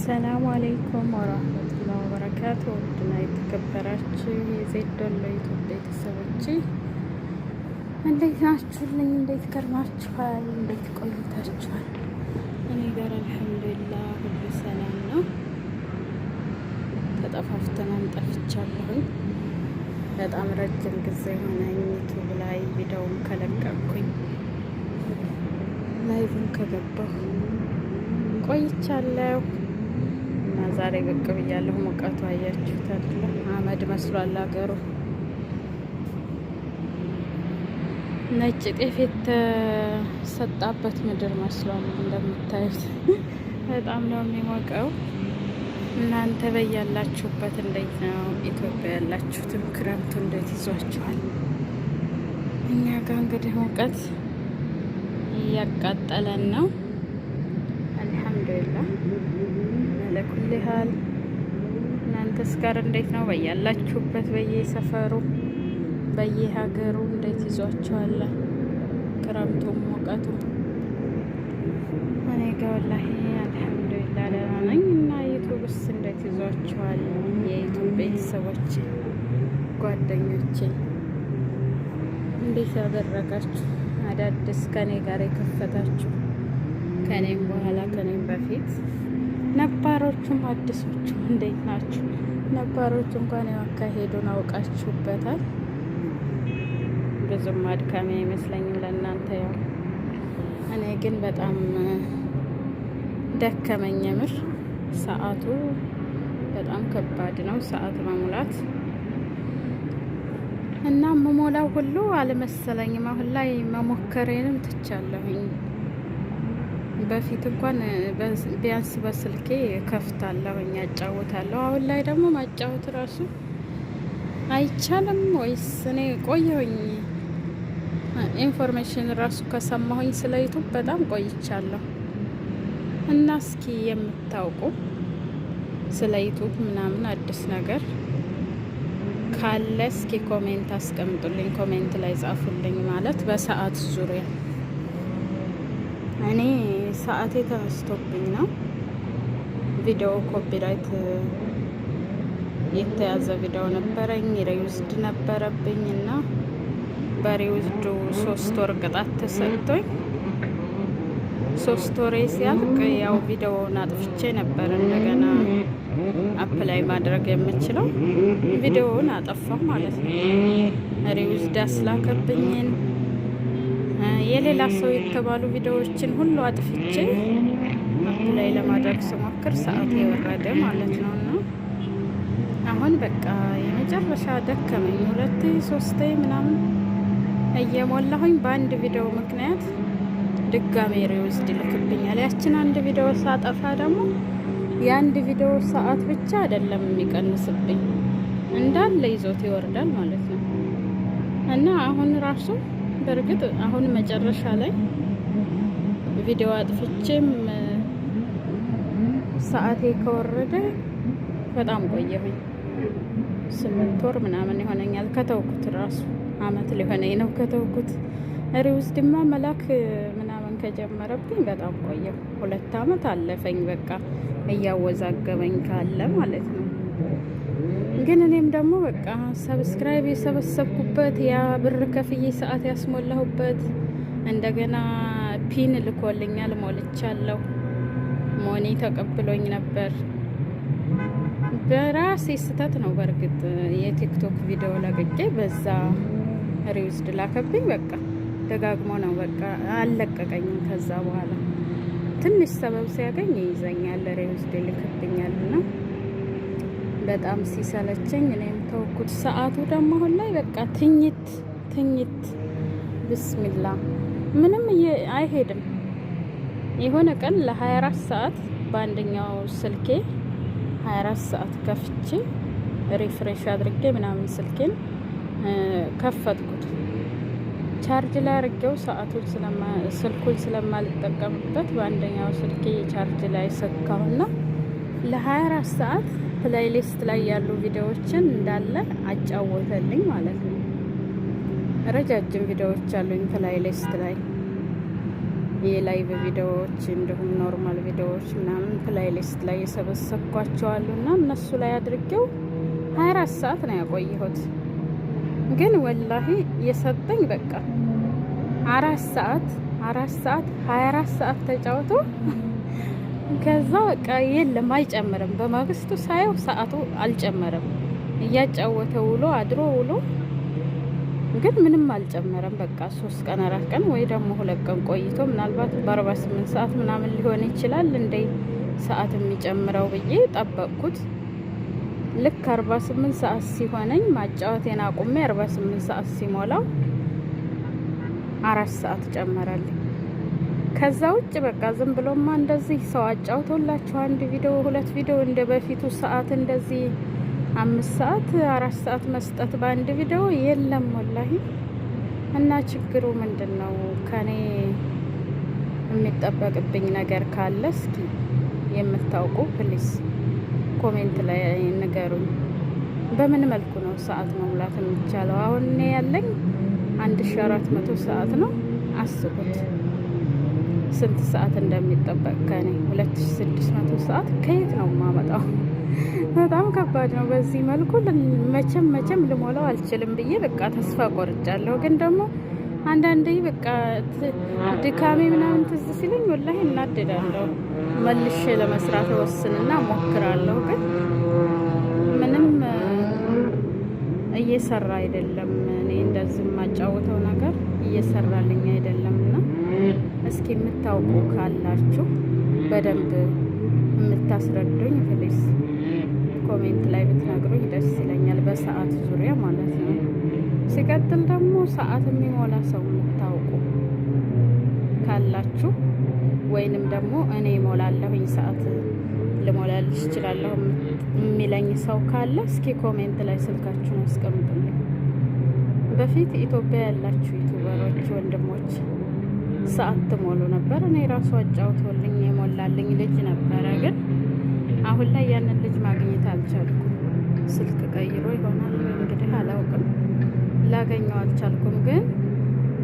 አሰላሙ አለይኩም ወራህመቱላሂ ወበረካቱ። ውድና የተከበራችሁ የዜዶሎ ዩቱብ ቤተሰቦች እንዴት ናችሁልኝ? እንዴት ከርማችኋል? እንዴት ቆይታችኋል? እኔ ጋር አልሐምዱሊላህ ሁሉ ሰላም ነው። ተጠፋፍተናል፣ ጠፍቻለሁኝ። በጣም ረጅም ጊዜ ሆነኝ ዩቱብ ላይ ቪዲዮውን ከለቀቅኩኝ ላይቭን ከገባሁ ቆይቻለሁ እና ዛሬ ብቅ ብያለሁ። ሙቀቱ አያችሁት አይደል? አመድ መስሏል አገሩ። ነጭ ጤፍ የተሰጣበት ምድር መስሏል እንደምታዩት። በጣም ነው የሚሞቀው። እናንተ በያላችሁበት እንዴት ነው? ኢትዮጵያ ያላችሁትም ክረምቱ እንዴት ይዟችኋል? እኛ ጋር እንግዲህ ሙቀት እያቃጠለን ነው። አልሐምዱሊላህ ለኩል ሀል። እናንተስ ጋር እንዴት ነው? በያላችሁበት በየሰፈሩ በየሀገሩ እንዴት ይዟችኋል? ክረምቱ ሙቀቱ እኔ ጋ ወላሂ አልሐምዱሊላህ ደህና ነኝ። እና ዩቱብስ እንዴት ይዟችኋል? የዩቱብ ቤተሰቦች ጓደኞቼ እንዴት ያደረጋችሁ? አዳዲስ ከኔ ጋር የከፈታችሁ ከኔም በኋላ ከኔም በፊት ነባሮቹም አዲሶቹም እንዴት ናችሁ? ነባሮቹ እንኳን ያካሄዱን አውቃችሁበታል። ብዙም አድካሚ አይመስለኝም ለእናንተ። ያው እኔ ግን በጣም ደከመኝ የምር። ሰዓቱ በጣም ከባድ ነው፣ ሰዓት መሙላት እና መሞላው ሁሉ አልመሰለኝም። አሁን ላይ መሞከሬንም ትቻለሁኝ። በፊት እንኳን ቢያንስ በስልኬ ከፍታለሁኝ ያጫውታለሁ። አሁን ላይ ደግሞ ማጫወት ራሱ አይቻልም ወይስ እኔ ቆየሁኝ? ኢንፎርሜሽን ራሱ ከሰማሁኝ ስለ ዩቱብ በጣም ቆይቻለሁ። እና እስኪ የምታውቁ ስለ ዩቱብ ምናምን አዲስ ነገር ካለ እስኪ ኮሜንት አስቀምጡልኝ። ኮሜንት ላይ ጻፉልኝ። ማለት በሰዓት ዙሪያ እኔ ሰዓቴ ተነስቶብኝ ነው። ቪዲዮ ኮፒራይት የተያዘ ቪዲዮ ነበረኝ፣ ሪዩዝድ ነበረብኝ እና በሪዩዝዱ 3 ወር ቅጣት ተሰጥቶኝ 3 ወሬ ሲያልቅ ያው ቪዲዮውን አጥፍቼ ነበር እንደገና አፕላይ ማድረግ የምችለው። ቪዲዮውን አጠፋው ማለት ነው። ሪዩዝድ አስላከብኝን የሌላ ሰው የተባሉ ቪዲዮዎችን ሁሉ አጥፍቼ አፕላይ ለማድረግ ስሞክር ሰዓት የወረደ ማለት ነው። እና አሁን በቃ የመጨረሻ ደከመኝ። 2-3 ምናምን እየሞላሁኝ በአንድ ቪዲዮ ምክንያት ድጋሜ ሪዩዝድ ይልክብኛል። ያችን አንድ ቪዲዮ ሳጠፋ ደግሞ የአንድ ቪዲዮ ሰዓት ብቻ አይደለም የሚቀንስብኝ፣ እንዳለ ይዞት ይወርዳል ማለት ነው። እና አሁን ራሱ በእርግጥ አሁን መጨረሻ ላይ ቪዲዮ አጥፍቼም ሰዓቴ ከወረደ በጣም ቆየሁኝ። 8 ወር ምናምን ይሆነኛል ከተውኩት። ራሱ አመት ሊሆነኝ ነው ከተውኩት። ሪዩዝድማ መላክ ምናምን ከጀመረብኝ በጣም ቆየሁ። 2 አመት አለፈኝ። በቃ እያወዛገበኝ ካለ ማለት ነው። ግን እኔም ደግሞ በቃ ሰብስክራይብ የሰበሰብኩበት ያ ብር ከፍዬ ሰዓት ያስሞላሁበት እንደገና ፒን ልኮልኛል፣ ሞልቻለሁ። ሞኒ ተቀብሎኝ ነበር። በራሴ ስህተት ነው በእርግጥ የቲክቶክ ቪዲዮ ለቅቄ በዛ ሪዩዝድ ላከብኝ። በቃ ደጋግሞ ነው በቃ አልለቀቀኝም። ከዛ በኋላ ትንሽ ሰበብ ሲያገኝ ይይዘኛል፣ ሪዩዝድ ይልክብኛል እና በጣም ሲሰለቸኝ እኔም ተውኩት። ሰዓቱ ደግሞ አሁን ላይ በቃ ትኝት ብስሚላ ምንም አይሄድም። የሆነ ቀን ለ24 ሰዓት በአንደኛው ስልኬ 24 ሰዓት ከፍቼ ሪፍሬሽ አድርጌ ምናምን ስልኬን ከፈትኩት። ቻርጅ ላይ አድርጌው ሰዓቱን ስልኩን ስለማልጠቀምበት በአንደኛው ስልኬ ቻርጅ ላይ ሰካሁና ለ24 ሰዓት ፕሌይሊስት ላይ ያሉ ቪዲዮዎችን እንዳለ አጫወተልኝ ማለት ነው። ረጃጅም ቪዲዮዎች አሉኝ ፕሌይሊስት ላይ የላይቭ ቪዲዮዎች እንዲሁም ኖርማል ቪዲዮዎች ምናምን ፕሌይሊስት ላይ የሰበሰብኳቸው አሉና እነሱ ላይ አድርጌው 24 ሰዓት ነው ያቆየሁት። ግን ወላሂ የሰጠኝ በቃ 4 ሰዓት 24 ሰዓት ተጫውቶ ከዛ በቃ የለም አይጨምርም። በማግስቱ ሳየው ሰዓቱ አልጨመረም። እያጫወተ ውሎ አድሮ ውሎ ግን ምንም አልጨመረም። በቃ 3 ቀን 4 ቀን ወይ ደግሞ 2 ቀን ቆይቶ ምናልባት በ48 ሰዓት ምናምን ሊሆን ይችላል እንደ ሰዓት የሚጨምረው ብዬ ጠበቅኩት። ልክ 48 ሰዓት ሲሆነኝ ማጫወቴን አቁሜ 48 ሰዓት ሲሞላው 4 ሰዓት ጨመረልኝ። ከዛ ውጭ በቃ ዝም ብሎማ እንደዚህ ሰው አጫውቶላችሁ 1 ቪዲዮ 2 ቪዲዮ እንደ በፊቱ ሰዓት እንደዚህ 5 ሰዓት 4 ሰዓት መስጠት በአንድ ቪዲዮ የለም ወላሂ። እና ችግሩ ምንድን ነው? ከኔ የሚጠበቅብኝ ነገር ካለ እስኪ የምታውቁ ፕሊስ ኮሜንት ላይ ንገሩኝ። በምን መልኩ ነው ሰዓት መሙላት የሚቻለው? አሁን እኔ ያለኝ 1400 ሰዓት ነው። አስቡት ስንት ሰዓት እንደሚጠበቅ ከኔ 2600 ሰዓት ከየት ነው የማመጣው? በጣም ከባድ ነው። በዚህ መልኩ መቼም ልሞላው አልችልም ብዬ በቃ ተስፋ ቆርጫለሁ። ግን ደግሞ አንዳንዴ በቃ ድካሜ ምናምን ትዝ ሲለኝ ወላሂ እናደዳለሁ። መልሼ ለመስራት ወስንና ሞክራለሁ። ግን ምንም እየሰራ አይደለም። እኔ እንደዚህ የማጫወተው ነገር እየሰራልኝ አይደለምና እስኪ የምታውቁ ካላችሁ በደንብ የምታስረዱኝ ፕሊስ ኮሜንት ላይ ብትነግሩኝ ደስ ይለኛል። በሰዓት ዙሪያ ማለት ነው። ሲቀጥል ደግሞ ሰዓት የሚሞላ ሰው የምታውቁ ካላችሁ ወይንም ደግሞ እኔ ሞላለሁኝ ሰዓት ልሞላልሽ እችላለሁ የሚለኝ ሰው ካለ እስኪ ኮሜንት ላይ ስልካችሁን አስቀምጡልኝ። በፊት ኢትዮጵያ ያላችሁ ዩቱበሮች ወንድሞች ሰዓት ትሞሉ ነበር። እኔ ራሱ አጫውቶልኝ የሞላልኝ ልጅ ነበረ። ግን አሁን ላይ ያንን ልጅ ማግኘት አልቻልኩም። ስልክ ቀይሮ ይሆናል እንግዲህ አላውቅም፣ ላገኘው አልቻልኩም። ግን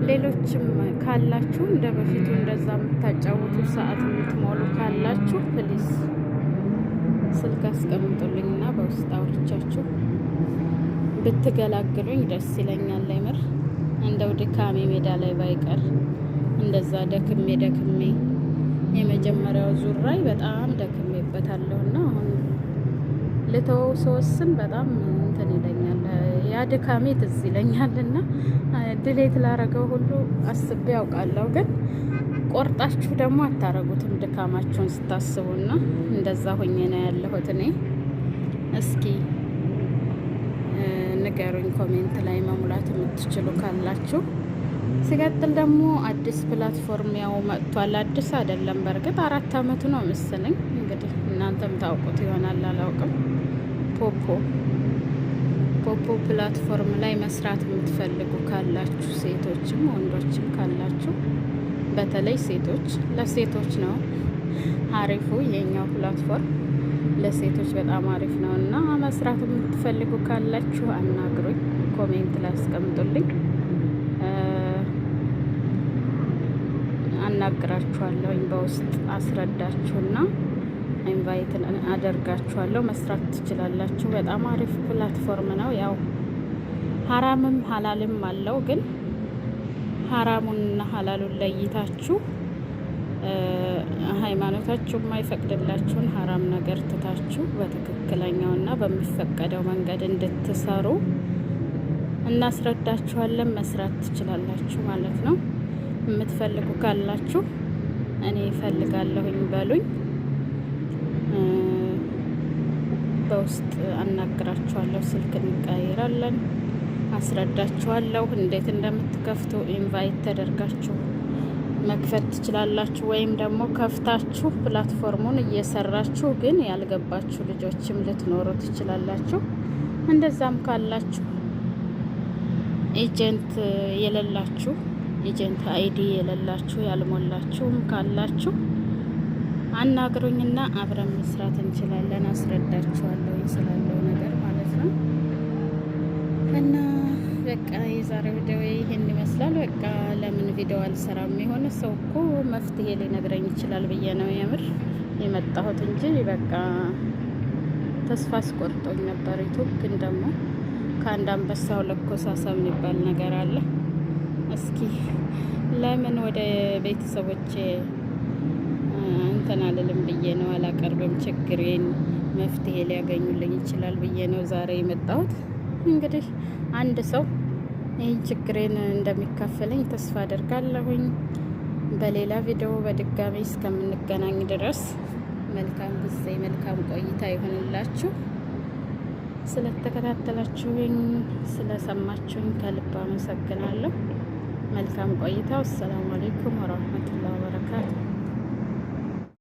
ሌሎችም ካላችሁ እንደ በፊቱ እንደዛ የምታጫውቱ ሰዓት የምትሞሉ ካላችሁ ፕሊስ ስልክ አስቀምጡልኝና በውስጥ አውርቻችሁ ብትገላግሉኝ ደስ ይለኛል። አይምር እንደው ድካሜ ሜዳ ላይ ባይቀር እንደዛ ደክሜ የመጀመሪያው ዙር ላይ በጣም ደክሜበታለሁና አሁን ልተወው ስወስን በጣም እንትን ይለኛል። ያ ድካሜ ትዝ ይለኛልና ድሌት ላረገው ሁሉ አስቤ ያውቃለሁ። ግን ቆርጣችሁ ደግሞ አታረጉትም ድካማችሁን ስታስቡና እንደዛ ሆኜ ነው ያለሁት እኔ። እስኪ ንገሩኝ ኮሜንት ላይ መሙላት የምትችሉ ካላችሁ። ሲቀጥል ደግሞ አዲስ ፕላትፎርም ያው መጥቷል። አዲስ አይደለም በእርግጥ 4 አመቱ ነው መሰለኝ። እንግዲህ እናንተም ታውቁት ይሆናል አላውቅም። ፖፖ ፕላትፎርም ላይ መስራት የምትፈልጉ ካላችሁ ሴቶችም ወንዶችም ካላችሁ፣ በተለይ ሴቶች ለሴቶች ነው አሪፉ የኛው ፕላትፎርም ለሴቶች በጣም አሪፍ ነው እና መስራት የምትፈልጉ ካላችሁ አናግሩኝ፣ ኮሜንት ላይ አስቀምጡልኝ፣ አናግራችኋለሁኝ። በውስጥ አስረዳችሁና ኢንቫይት አደርጋችኋለሁ። መስራት ትችላላችሁ። በጣም አሪፍ ፕላትፎርም ነው። ያው ሀራምም ሀላልም አለው። ግን ሀራሙንና ሀላሉን ለይታችሁ ሃይማኖታችሁ የማይፈቅድላችሁን ሀራም ነገር ትታችሁ በትክክለኛውና በሚፈቀደው መንገድ እንድትሰሩ እናስረዳችኋለን። መስራት ትችላላችሁ ማለት ነው። የምትፈልጉ ካላችሁ እኔ እፈልጋለሁኝ በሉኝ፣ በውስጥ አናግራችኋለሁ። ስልክ እንቀያይራለን፣ አስረዳችኋለሁ እንዴት እንደምትከፍቱ። ኢንቫይት ተደርጋችሁ መክፈት ትችላላችሁ። ወይም ደግሞ ከፍታችሁ ፕላትፎርሙን እየሰራችሁ ግን ያልገባችሁ ልጆችም ልትኖሩ ትችላላችሁ። እንደዛም ካላችሁ ኤጀንት የሌላችሁ ኤጀንት አይዲ የሌላችሁ ያልሞላችሁም ካላችሁ አናግሩኝና አብረን መስራት እንችላለን። አስረዳችኋለሁ ስላለው ነገር ማለት ነው። እና በቃ የዛሬው ቪዲዮ ይሄን ይመስላል። በቃ ለምን ቪዲዮ አልሰራም? የሆነ ሰው እኮ መፍትሄ ሊነግረኝ ይችላል ብዬ ነው የምር የመጣሁት እንጂ በቃ ተስፋ አስቆርጦኝ ነበር። ዩቱብ ግን ደግሞ ከአንድ አንበሳ ሁለት ኮሳሳ የሚባል ነገር አለ። እስኪ ለምን ወደ ቤተሰቦቼ እንትን አልልም ብዬ ነው አላቀርብም። ችግሬን መፍትሄ ሊያገኙልኝ ይችላል ብዬ ነው ዛሬ የመጣሁት። እንግዲህ አንድ ሰው ይህን ችግሬን እንደሚካፈለኝ ተስፋ አደርጋለሁኝ። በሌላ ቪዲዮ በድጋሚ እስከምንገናኝ ድረስ መልካም ጊዜ፣ መልካም ቆይታ ይሆንላችሁ። ስለተከታተላችሁኝ፣ ስለሰማችሁኝ ከልብ አመሰግናለሁ። መልካም ቆይታ። አሰላሙ አለይኩም ወራህመቱላሂ ወበረካቱ።